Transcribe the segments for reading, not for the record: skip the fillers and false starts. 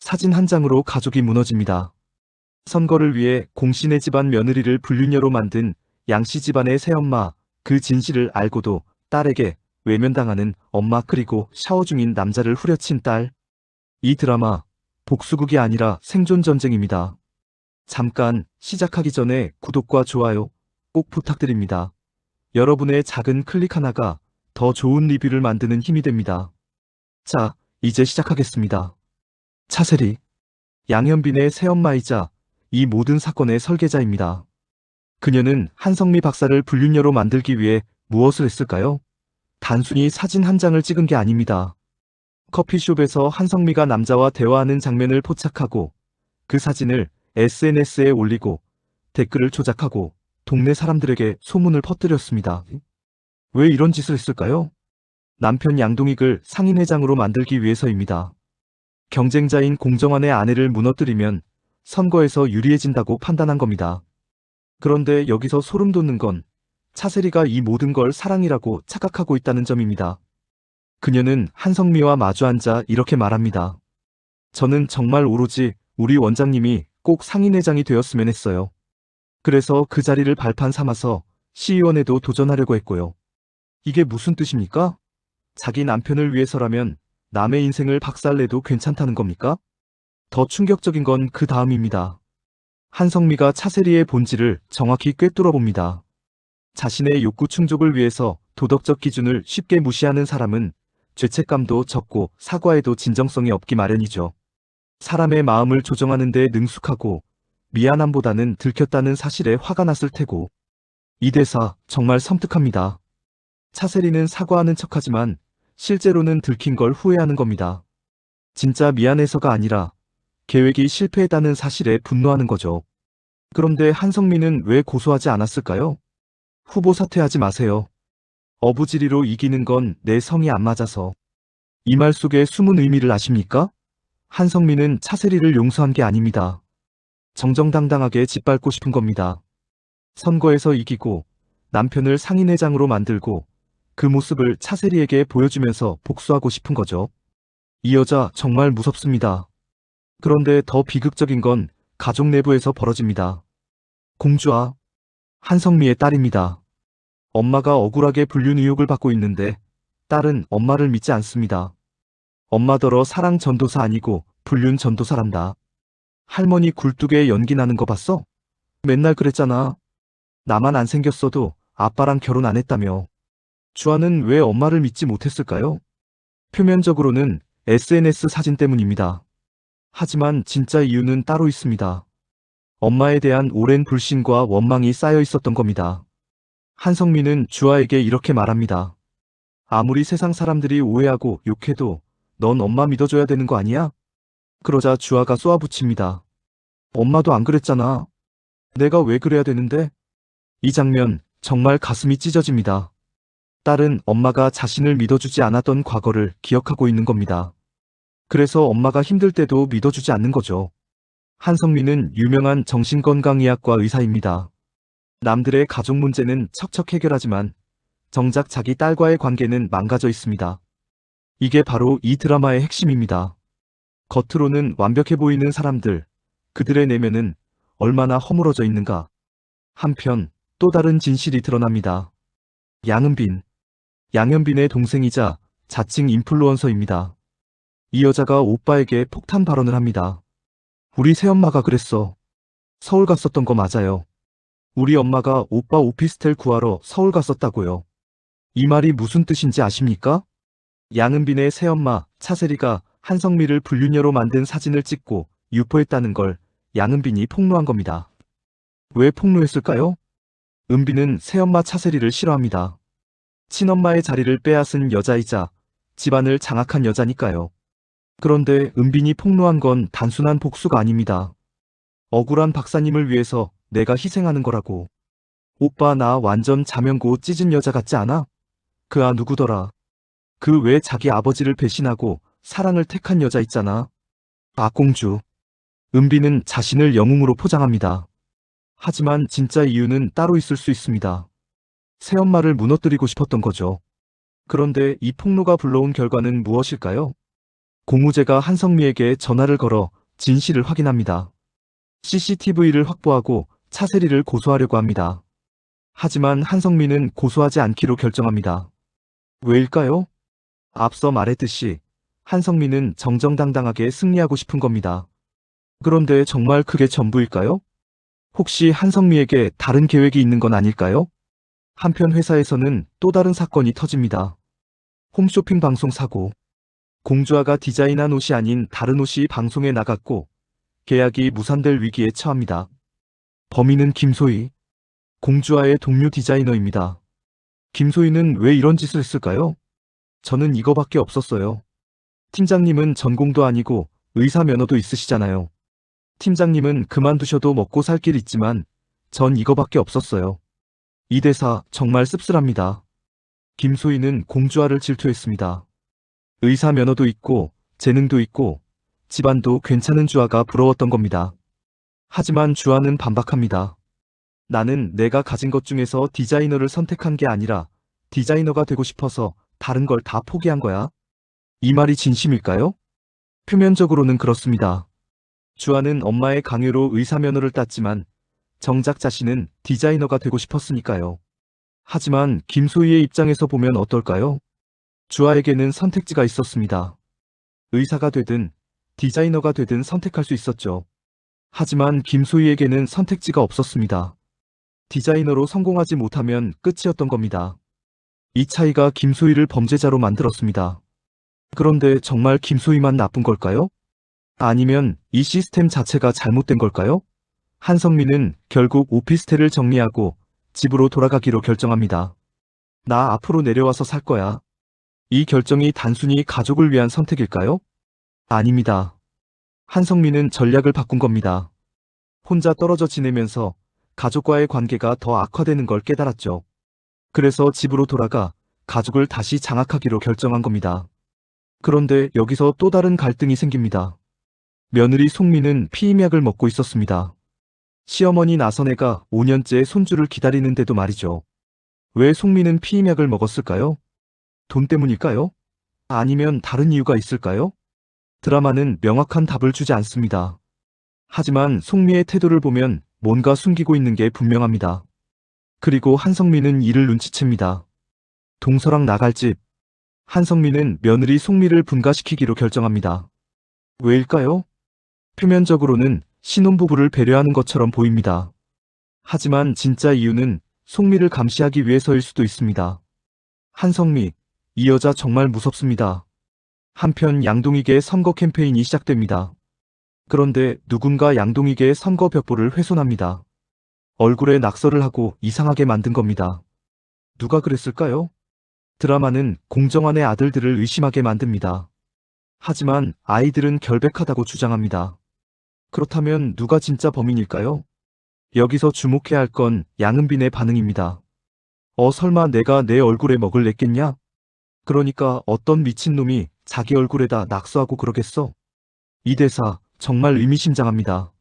사진 한 장으로 가족이 무너집니다. 선거를 위해 공신의 집안 며느리를 불륜녀로 만든 양씨 집안의 새엄마, 그 진실을 알고도 딸에게 외면당하는 엄마, 그리고 샤워 중인 남자를 후려친 딸. 이 드라마 복수극이 아니라 생존 전쟁입니다. 잠깐 시작하기 전에 구독과 좋아요 꼭 부탁드립니다. 여러분의 작은 클릭 하나가 더 좋은 리뷰를 만드는 힘이 됩니다. 자, 이제 시작하겠습니다. 차세리, 양현빈의 새엄마이자 이 모든 사건의 설계자입니다. 그녀는 한성미 박사를 불륜녀로 만들기 위해 무엇을 했을까요? 단순히 사진 한 장을 찍은 게 아닙니다. 커피숍에서 한성미가 남자와 대화하는 장면을 포착하고 그 사진을 SNS에 올리고 댓글을 조작하고 동네 사람들에게 소문을 퍼뜨렸습니다. 왜 이런 짓을 했을까요? 남편 양동익을 상인회장으로 만들기 위해서입니다. 경쟁자인 공정환의 아내를 무너뜨리면 선거에서 유리해진다고 판단한 겁니다. 그런데 여기서 소름 돋는 건 차세리가 이 모든 걸 사랑이라고 착각하고 있다는 점입니다. 그녀는 한성미와 마주 앉아 이렇게 말합니다. 저는 정말 오로지 우리 원장님이 꼭 상인회장이 되었으면 했어요. 그래서 그 자리를 발판 삼아서 시의원에도 도전하려고 했고요. 이게 무슨 뜻입니까? 자기 남편을 위해서라면 남의 인생을 박살내도 괜찮다는 겁니까? 더 충격적인 건 그 다음입니다. 한성미가 차세리의 본질을 정확히 꿰뚫어 봅니다. 자신의 욕구 충족을 위해서 도덕적 기준을 쉽게 무시하는 사람은 죄책감도 적고 사과에도 진정성이 없기 마련이죠. 사람의 마음을 조정하는 데 능숙하고 미안함보다는 들켰다는 사실에 화가 났을 테고. 이 대사 정말 섬뜩합니다. 차세리는 사과하는 척하지만 실제로는 들킨 걸 후회하는 겁니다. 진짜 미안해서가 아니라 계획이 실패했다는 사실에 분노하는 거죠. 그런데 한성미는 왜 고소하지 않았을까요? 후보 사퇴하지 마세요. 어부지리로 이기는 건 내 성이 안 맞아서. 이 말 속에 숨은 의미를 아십니까? 한성미는 차세리를 용서한 게 아닙니다. 정정당당하게 짓밟고 싶은 겁니다. 선거에서 이기고 남편을 상인회장으로 만들고 그 모습을 차세리에게 보여주면서 복수하고 싶은 거죠. 이 여자 정말 무섭습니다. 그런데 더 비극적인 건 가족 내부에서 벌어집니다. 공주아, 한성미의 딸입니다. 엄마가 억울하게 불륜 의혹을 받고 있는데 딸은 엄마를 믿지 않습니다. 엄마더러 사랑 전도사 아니고 불륜 전도사란다. 할머니 굴뚝에 연기 나는 거 봤어? 맨날 그랬잖아. 나만 안 생겼어도 아빠랑 결혼 안 했다며. 주아는 왜 엄마를 믿지 못했을까요? 표면적으로는 SNS 사진 때문입니다. 하지만 진짜 이유는 따로 있습니다. 엄마에 대한 오랜 불신과 원망이 쌓여 있었던 겁니다. 한성미는 주아에게 이렇게 말합니다. 아무리 세상 사람들이 오해하고 욕해도 넌 엄마 믿어줘야 되는 거 아니야? 그러자 주아가 쏘아붙입니다. 엄마도 안 그랬잖아. 내가 왜 그래야 되는데? 이 장면 정말 가슴이 찢어집니다. 딸은 엄마가 자신을 믿어주지 않았던 과거를 기억하고 있는 겁니다. 그래서 엄마가 힘들 때도 믿어주지 않는 거죠. 한성미는 유명한 정신건강의학과 의사입니다. 남들의 가족 문제는 척척 해결하지만 정작 자기 딸과의 관계는 망가져 있습니다. 이게 바로 이 드라마의 핵심입니다. 겉으로는 완벽해 보이는 사람들, 그들의 내면은 얼마나 허물어져 있는가. 한편 또 다른 진실이 드러납니다. 양은빈, 양현빈의 동생이자 자칭 인플루언서입니다. 이 여자가 오빠에게 폭탄 발언을 합니다. 우리 새엄마가 그랬어. 서울 갔었던 거 맞아요. 우리 엄마가 오빠 오피스텔 구하러 서울 갔었다고요. 이 말이 무슨 뜻인지 아십니까? 양은빈의 새엄마 차세리가 한성미를 불륜녀로 만든 사진을 찍고 유포했다는 걸 양은빈이 폭로한 겁니다. 왜 폭로했을까요? 은빈은 새엄마 차세리를 싫어합니다. 친엄마의 자리를 빼앗은 여자이자 집안을 장악한 여자니까요. 그런데 은빈이 폭로한 건 단순한 복수가 아닙니다. 억울한 박사님을 위해서 내가 희생하는 거라고. 오빠 나 완전 자명고 찢은 여자 같지 않아? 그 누구더라? 그 왜 자기 아버지를 배신하고 사랑을 택한 여자 있잖아. 공주. 은빈은 자신을 영웅으로 포장합니다. 하지만 진짜 이유는 따로 있을 수 있습니다. 새엄마를 무너뜨리고 싶었던 거죠. 그런데 이 폭로가 불러온 결과는 무엇일까요? 공우재가 한성미에게 전화를 걸어 진실을 확인합니다. CCTV를 확보하고 차세리를 고소하려고 합니다. 하지만 한성미는 고소하지 않기로 결정합니다. 왜일까요? 앞서 말했듯이 한성미는 정정당당하게 승리하고 싶은 겁니다. 그런데 정말 그게 전부일까요? 혹시 한성미에게 다른 계획이 있는 건 아닐까요? 한편 회사에서는 또 다른 사건이 터집니다. 홈쇼핑 방송 사고. 공주아가 디자인한 옷이 아닌 다른 옷이 방송에 나갔고 계약이 무산될 위기에 처합니다. 범인은 김소희. 공주아의 동료 디자이너입니다. 김소희는 왜 이런 짓을 했을까요? 저는 이거밖에 없었어요. 팀장님은 전공도 아니고 의사 면허도 있으시잖아요. 팀장님은 그만두셔도 먹고 살 길 있지만 전 이거밖에 없었어요. 이 대사 정말 씁쓸합니다. 김소희는 공주아를 질투했습니다. 의사 면허도 있고 재능도 있고 집안도 괜찮은 주아가 부러웠던 겁니다. 하지만 주아는 반박합니다. 나는 내가 가진 것 중에서 디자이너를 선택한 게 아니라 디자이너가 되고 싶어서 다른 걸 다 포기한 거야. 이 말이 진심일까요? 표면적으로는 그렇습니다. 주아는 엄마의 강요로 의사 면허를 땄지만 정작 자신은 디자이너가 되고 싶었으니까요. 하지만 김소희의 입장에서 보면 어떨까요? 주아에게는 선택지가 있었습니다. 의사가 되든 디자이너가 되든 선택할 수 있었죠. 하지만 김소희에게는 선택지가 없었습니다. 디자이너로 성공하지 못하면 끝이었던 겁니다. 이 차이가 김소희를 범죄자로 만들었습니다. 그런데 정말 김소희만 나쁜 걸까요? 아니면 이 시스템 자체가 잘못된 걸까요? 한성민은 결국 오피스텔을 정리하고 집으로 돌아가기로 결정합니다. 나 앞으로 내려와서 살 거야. 이 결정이 단순히 가족을 위한 선택일까요? 아닙니다. 한성민은 전략을 바꾼 겁니다. 혼자 떨어져 지내면서 가족과의 관계가 더 악화되는 걸 깨달았죠. 그래서 집으로 돌아가 가족을 다시 장악하기로 결정한 겁니다. 그런데 여기서 또 다른 갈등이 생깁니다. 며느리 송미는 피임약을 먹고 있었습니다. 시어머니 나선혜가 5년째 손주를 기다리는데도 말이죠. 왜 송미는 피임약을 먹었을까요? 돈 때문일까요? 아니면 다른 이유가 있을까요? 드라마는 명확한 답을 주지 않습니다. 하지만 송미의 태도를 보면 뭔가 숨기고 있는 게 분명합니다. 그리고 한성민은 이를 눈치챕니다. 동서랑 나갈 집. 한성민은 며느리 송미를 분가시키기로 결정합니다. 왜일까요? 표면적으로는 신혼부부를 배려하는 것처럼 보입니다. 하지만 진짜 이유는 송미를 감시하기 위해서일 수도 있습니다. 한성미, 이 여자 정말 무섭습니다. 한편 양동익의 선거 캠페인이 시작됩니다. 그런데 누군가 양동익의 선거 벽보를 훼손합니다. 얼굴에 낙서를 하고 이상하게 만든 겁니다. 누가 그랬을까요? 드라마는 공정한의 아들들을 의심하게 만듭니다. 하지만 아이들은 결백하다고 주장합니다. 그렇다면 누가 진짜 범인일까요? 여기서 주목해야 할 건 양은빈의 반응입니다. 설마 내가 내 얼굴에 먹을 냈겠냐? 그러니까 어떤 미친놈이 자기 얼굴에다 낙서하고 그러겠어? 이 대사 정말 의미심장합니다.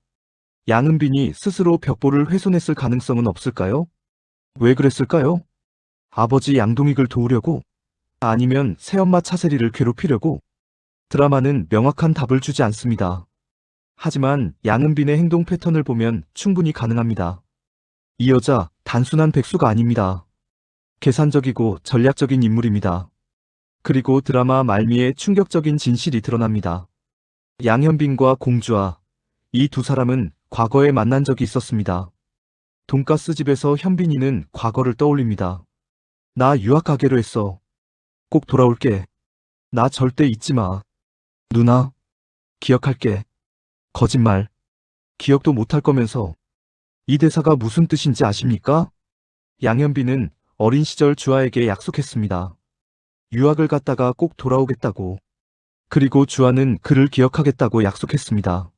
양은빈이 스스로 벽보를 훼손했을 가능성은 없을까요? 왜 그랬을까요? 아버지 양동익을 도우려고? 아니면 새엄마 차세리를 괴롭히려고? 드라마는 명확한 답을 주지 않습니다. 하지만 양은빈의 행동 패턴을 보면 충분히 가능합니다. 이 여자 단순한 백수가 아닙니다. 계산적이고 전략적인 인물입니다. 그리고 드라마 말미에 충격적인 진실이 드러납니다. 양현빈과 공주아, 이 두 사람은 과거에 만난 적이 있었습니다. 돈가스 집에서 현빈이는 과거를 떠올립니다. 나 유학 가기로 했어. 꼭 돌아올게. 나 절대 잊지 마. 누나, 기억할게. 거짓말. 기억도 못할 거면서. 이 대사가 무슨 뜻인지 아십니까? 양현빈은 어린 시절 주아에게 약속했습니다. 유학을 갔다가 꼭 돌아오겠다고. 그리고 주아는 그를 기억하겠다고 약속했습니다.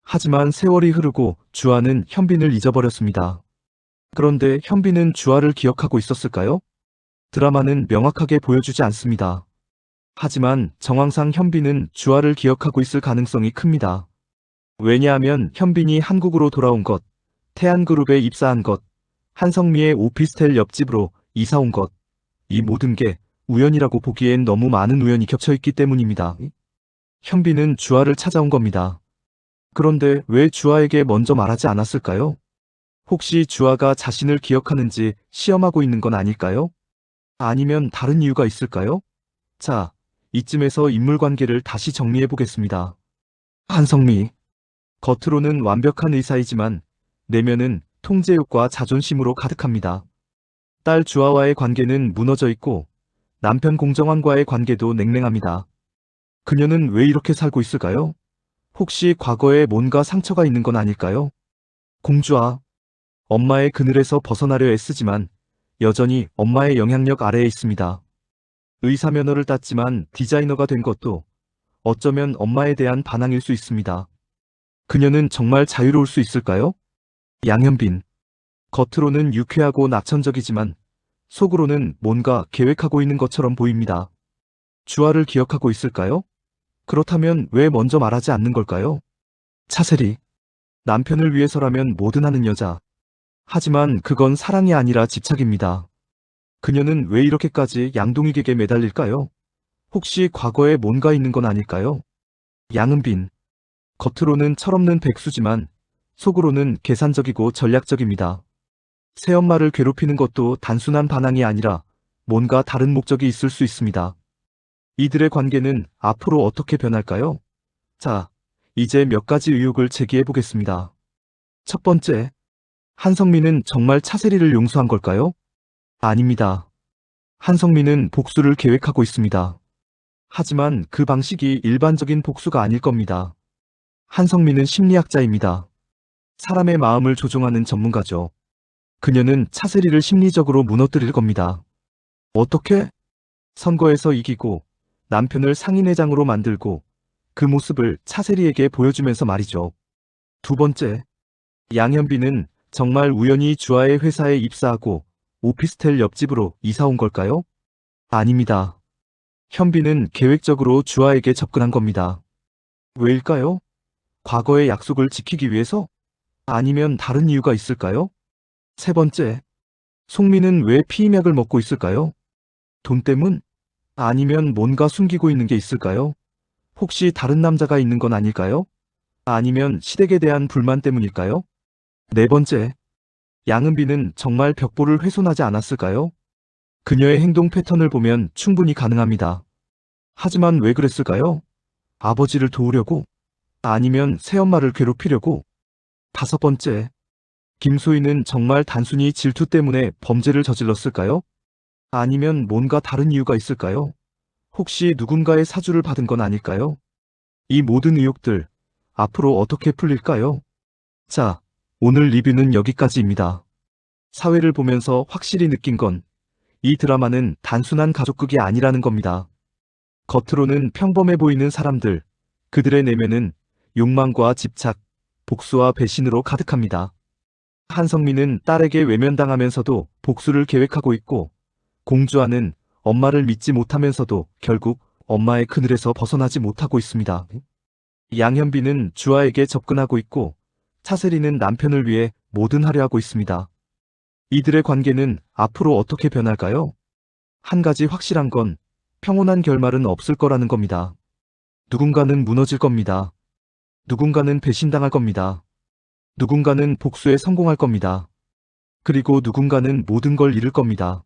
하지만 세월이 흐르고 주아는 현빈을 잊어버렸습니다. 그런데 현빈은 주아를 기억하고 있었을까요? 드라마는 명확하게 보여주지 않습니다. 하지만 정황상 현빈은 주아를 기억하고 있을 가능성이 큽니다. 왜냐하면 현빈이 한국으로 돌아온 것, 태안그룹에 입사한 것, 한성미의 오피스텔 옆집으로 이사 온 것, 이 모든 게 우연이라고 보기엔 너무 많은 우연이 겹쳐있기 때문입니다. 현빈은 주아를 찾아온 겁니다. 그런데 왜 주아에게 먼저 말하지 않았을까요? 혹시 주아가 자신을 기억하는지 시험하고 있는 건 아닐까요? 아니면 다른 이유가 있을까요? 자, 이쯤에서 인물 관계를 다시 정리해 보겠습니다. 한성미. 겉으로는 완벽한 의사이지만 내면은 통제욕과 자존심으로 가득합니다. 딸 주아와의 관계는 무너져 있고 남편 공정환과의 관계도 냉랭합니다. 그녀는 왜 이렇게 살고 있을까요? 혹시 과거에 뭔가 상처가 있는 건 아닐까요? 공주아. 엄마의 그늘에서 벗어나려 애쓰지만 여전히 엄마의 영향력 아래에 있습니다. 의사 면허를 땄지만 디자이너가 된 것도 어쩌면 엄마에 대한 반항일 수 있습니다. 그녀는 정말 자유로울 수 있을까요? 양현빈. 겉으로는 유쾌하고 낙천적이지만 속으로는 뭔가 계획하고 있는 것처럼 보입니다. 주아를 기억하고 있을까요? 그렇다면 왜 먼저 말하지 않는 걸까요? 차세리. 남편을 위해서라면 뭐든 하는 여자. 하지만 그건 사랑이 아니라 집착입니다. 그녀는 왜 이렇게까지 양동익에게 매달릴까요? 혹시 과거에 뭔가 있는 건 아닐까요? 양은빈. 겉으로는 철없는 백수지만 속으로는 계산적이고 전략적입니다. 새엄마를 괴롭히는 것도 단순한 반항이 아니라 뭔가 다른 목적이 있을 수 있습니다. 이들의 관계는 앞으로 어떻게 변할까요? 자, 이제 몇 가지 의혹을 제기해 보겠습니다. 첫 번째, 한성민은 정말 차세리를 용서한 걸까요? 아닙니다. 한성민은 복수를 계획하고 있습니다. 하지만 그 방식이 일반적인 복수가 아닐 겁니다. 한성민은 심리학자입니다. 사람의 마음을 조종하는 전문가죠. 그녀는 차세리를 심리적으로 무너뜨릴 겁니다. 어떻게? 선거에서 이기고 남편을 상인회장으로 만들고 그 모습을 차세리에게 보여주면서 말이죠. 두 번째, 양현빈은 정말 우연히 주아의 회사에 입사하고 오피스텔 옆집으로 이사 온 걸까요? 아닙니다. 현빈은 계획적으로 주아에게 접근한 겁니다. 왜일까요? 과거의 약속을 지키기 위해서? 아니면 다른 이유가 있을까요? 세 번째, 송민은 왜 피임약을 먹고 있을까요? 돈 때문? 아니면 뭔가 숨기고 있는 게 있을까요? 혹시 다른 남자가 있는 건 아닐까요? 아니면 시댁에 대한 불만 때문일까요? 네 번째, 양은비는 정말 벽보를 훼손하지 않았을까요? 그녀의 행동 패턴을 보면 충분히 가능합니다. 하지만 왜 그랬을까요? 아버지를 도우려고? 아니면 새엄마를 괴롭히려고? 다섯 번째, 김소희는 정말 단순히 질투 때문에 범죄를 저질렀을까요? 아니면 뭔가 다른 이유가 있을까요? 혹시 누군가의 사주를 받은 건 아닐까요? 이 모든 의혹들, 앞으로 어떻게 풀릴까요? 자, 오늘 리뷰는 여기까지입니다. 사회를 보면서 확실히 느낀 건 이 드라마는 단순한 가족극이 아니라는 겁니다. 겉으로는 평범해 보이는 사람들, 그들의 내면은 욕망과 집착, 복수와 배신으로 가득합니다. 한성민은 딸에게 외면당하면서도 복수를 계획하고 있고, 공주아는 엄마를 믿지 못하면서도 결국 엄마의 그늘에서 벗어나지 못하고 있습니다. 양현빈은 주아에게 접근하고 있고, 차세리는 남편을 위해 뭐든 하려 하고 있습니다. 이들의 관계는 앞으로 어떻게 변할까요? 한 가지 확실한 건 평온한 결말은 없을 거라는 겁니다. 누군가는 무너질 겁니다. 누군가는 배신당할 겁니다. 누군가는 복수에 성공할 겁니다. 그리고 누군가는 모든 걸 잃을 겁니다.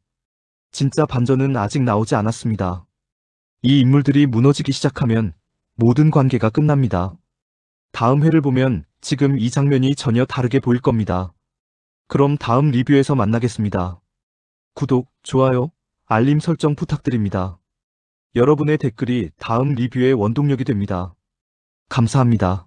진짜 반전은 아직 나오지 않았습니다. 이 인물들이 무너지기 시작하면 모든 관계가 끝납니다. 다음 회를 보면 지금 이 장면이 전혀 다르게 보일 겁니다. 그럼 다음 리뷰에서 만나겠습니다. 구독, 좋아요, 알림 설정 부탁드립니다. 여러분의 댓글이 다음 리뷰의 원동력이 됩니다. 감사합니다.